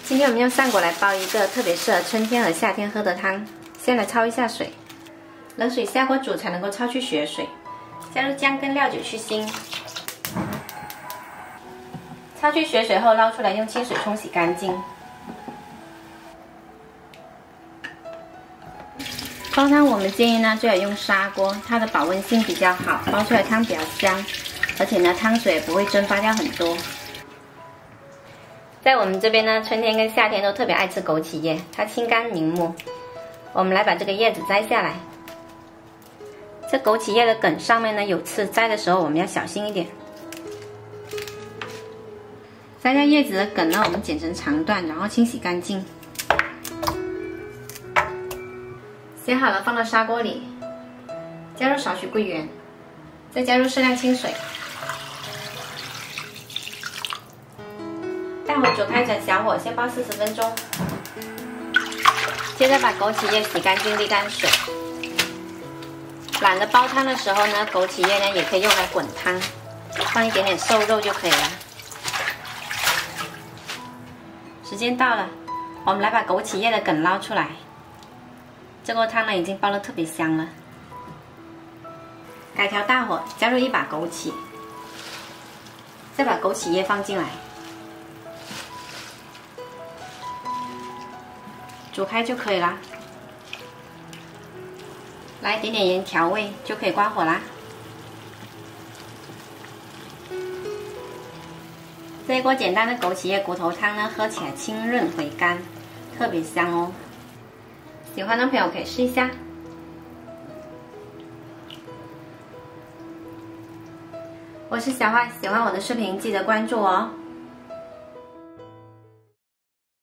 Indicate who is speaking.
Speaker 1: 今天我们用上果来煲一个特别适合春天和夏天喝的汤。先来焯一下水，冷水下锅煮才能够焯去血水。加入姜跟料酒去腥。焯去血水后捞出来，用清水冲洗干净。煲汤我们建议呢，最好用砂锅，它的保温性比较好，煲出来汤比较香，而且呢汤水也不会蒸发掉很多。在我们这边呢，春天跟夏天都特别爱吃枸杞叶，它清甘明目。我们来把这个叶子摘下来。这枸杞叶的梗上面呢有刺，摘的时候我们要小心一点。摘掉叶子的梗呢，我们剪成长段，然后清洗干净。洗好了放到砂锅里，加入少许桂圆，再加入适量清水，大火煮开转小火，先煲40分钟。接着把枸杞叶洗干净沥干水。懒得煲汤的时候呢，枸杞叶呢也可以用来滚汤，放一点点瘦肉就可以了。时间到了，我们来把枸杞叶的梗捞出来。这锅汤呢已经煲得特别香了。改调大火，加入1把枸杞，再把枸杞叶放进来，煮开就可以啦。来点点盐调味就可以关火啦。这一锅简单的枸杞叶骨头汤呢，喝起来清润回甘，特别香哦。喜欢的朋友可以试一下。我是小花，喜欢我的视频记得关注我哦。